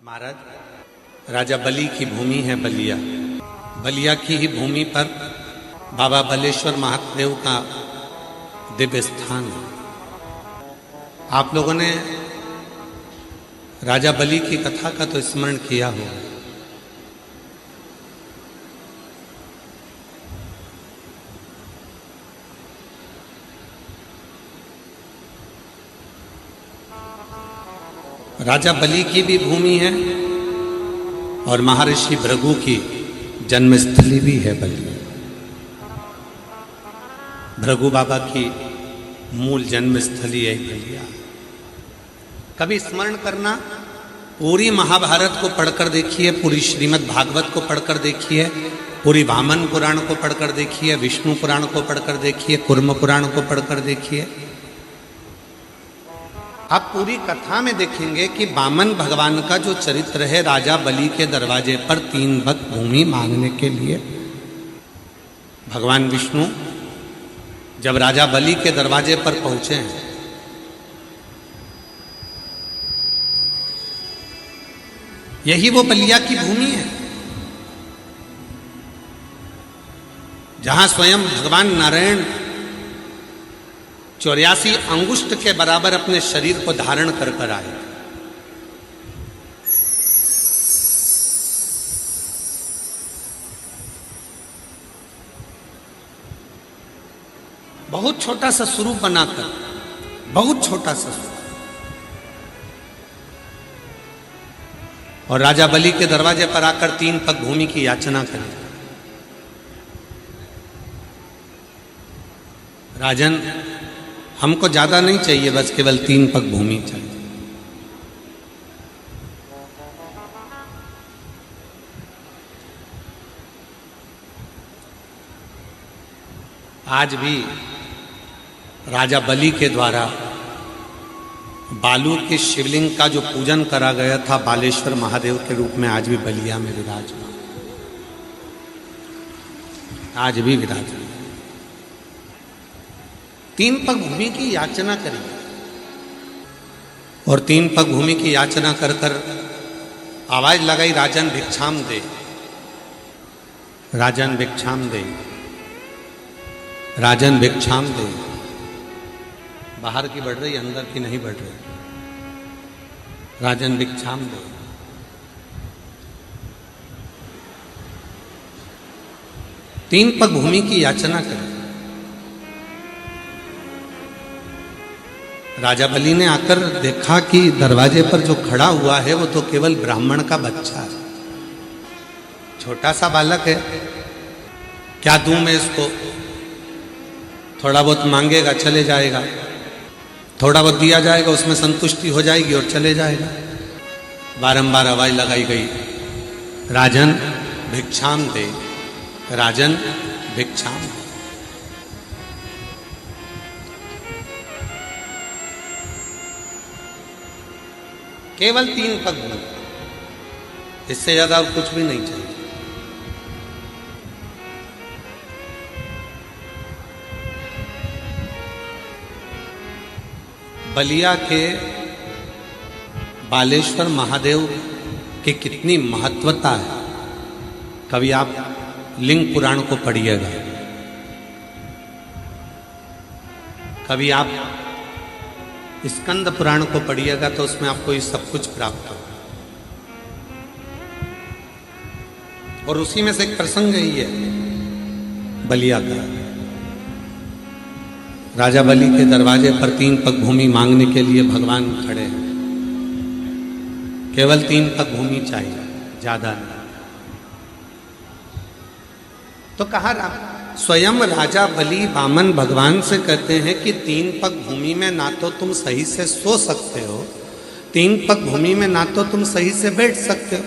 महाराज, राजा बलि की भूमि है बलिया। बलिया की ही भूमि पर बाबा बलेश्वर महादेव का दिव्य स्थान है। आप लोगों ने राजा बलि की कथा का तो स्मरण किया होगा। राजा बलि की भी भूमि है और महर्षि भृगु की जन्मस्थली भी है बलिया। भृगु बाबा की मूल जन्मस्थली है बलिया। कभी स्मरण करना, पूरी महाभारत को पढ़कर देखिए, पूरी श्रीमद् भागवत को पढ़कर देखिए, पूरी वामन पुराण को पढ़कर देखिए, विष्णु पुराण को पढ़कर देखिए, कूर्म पुराण को पढ़कर देखिए। आप पूरी कथा में देखेंगे कि वामन भगवान का जो चरित्र है, राजा बलि के दरवाजे पर 3 भक्त भूमि मांगने के लिए भगवान विष्णु जब राजा बलि के दरवाजे पर पहुंचे हैं, यही वो बलिया की भूमि है जहां स्वयं भगवान नारायण 84 अंगुष्ठ के बराबर अपने शरीर को धारण कर आए। बहुत छोटा सा स्वरूप बनाकर, बहुत छोटा सा स्वरूप, और राजा बलि के दरवाजे पर आकर 3 पग भूमि की याचना करें। राजन, हमको ज्यादा नहीं चाहिए, बस केवल 3 पग भूमि चाहिए। आज भी राजा बलि के द्वारा बालू के शिवलिंग का जो पूजन करा गया था बालेश्वर महादेव के रूप में, आज भी बलिया में विराजमान, आज भी विराजमान। 3 पग भूमि की याचना करी और 3 पग भूमि की याचना कर कर आवाज लगाई, राजन भिक्षाम दे, राजन भिक्षाम दे, राजन भिक्षाम दे। बाहर की बढ़ रही, अंदर की नहीं बढ़ रही। राजन भिक्षाम दे। तीन पग भूमि की याचना करी। राजा बलि ने आकर देखा कि दरवाजे पर जो खड़ा हुआ है वो तो केवल ब्राह्मण का बच्चा है, छोटा सा बालक है। क्या दूं मैं इसको? थोड़ा बहुत मांगेगा, चले जाएगा, थोड़ा बहुत दिया जाएगा, उसमें संतुष्टि हो जाएगी और चले जाएगा। बारंबार आवाज लगाई गई, राजन भिक्षाम दे, राजन भिक्षाम दे। केवल 3 पग भूमि, इससे ज्यादा और कुछ भी नहीं चाहिए। बलिया के बालेश्वर महादेव की कितनी महत्वता है, कभी आप लिंग पुराण को पढ़िएगा, कभी आप स्कंद पुराण को पढ़िएगा, तो उसमें आपको ये सब कुछ प्राप्त होगा। और उसी में से एक प्रसंग ही है बलिया का। राजा बलि के दरवाजे पर 3 पग भूमि मांगने के लिए भगवान खड़े हैं। केवल 3 पग भूमि चाहिए, ज्यादा नहीं। तो कहा, स्वयं राजा बलि वामन भगवान से कहते हैं कि 3 पग भूमि में ना तो तुम सही से सो सकते हो, 3 पग भूमि में ना तो तुम सही से बैठ सकते हो,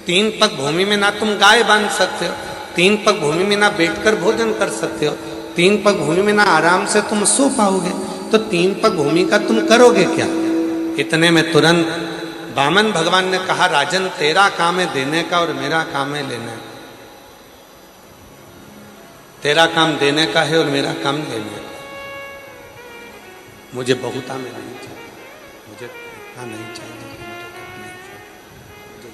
3 पग भूमि में ना तुम गाय बांध सकते हो, 3 पग भूमि में ना बैठकर भोजन कर सकते हो, 3 पग भूमि में ना आराम से तुम सो पाओगे। तो 3 पग भूमि का तुम करोगे क्या? इतने में तुरंत वामन भगवान ने कहा, राजन तेरा काम है देने का और मेरा काम है लेने का। तेरा काम देने का है और मेरा काम लेने का। मुझे बहुता में नहीं चाहिए, मुझे इतना नहीं चाहिए, मुझे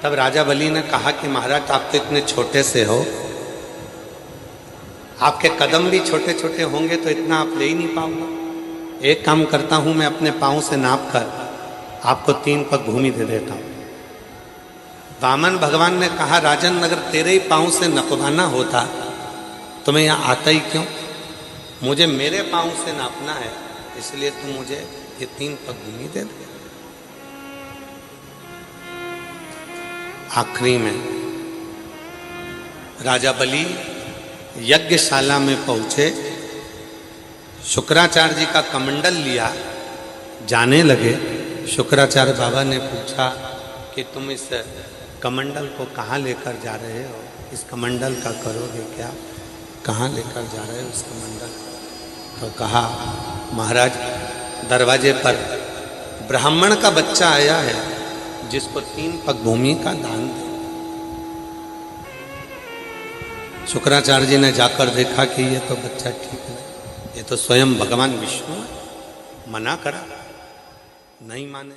तब राजा बलि ने कहा कि महाराज आप तो इतने छोटे से हो, आपके कदम भी छोटे छोटे होंगे तो इतना आप ले ही नहीं पाओगे। एक काम करता हूं, मैं अपने पाँव से नाप कर आपको 3 पग भूमि दे देता हूं। वामन भगवान ने कहा राजन अगर तेरे ही पाँव से नपवाना होता तो मैं यहाँ आता ही क्यों, मुझे मेरे पाँव से नापना है, इसलिए तू मुझे ये 3 पग भूमि दे दे। आखिरी में राजा बलि यज्ञशाला में पहुंचे, शुक्राचार्य जी का कमंडल लिया, जाने लगे। शुक्राचार्य बाबा ने पूछा कि तुम इस कमंडल को कहाँ लेकर जा रहे हो, इस कमंडल का करोगे क्या, कहाँ लेकर जा रहे हो इस कमंडल। तो कहा महाराज दरवाजे पर ब्राह्मण का बच्चा आया है जिसको 3 पग भूमि का दान दे। शुक्राचार्य जी ने जाकर देखा कि ये तो बच्चा ठीक नहीं, ये तो स्वयं भगवान विष्णु है, मना करा, नहीं माने।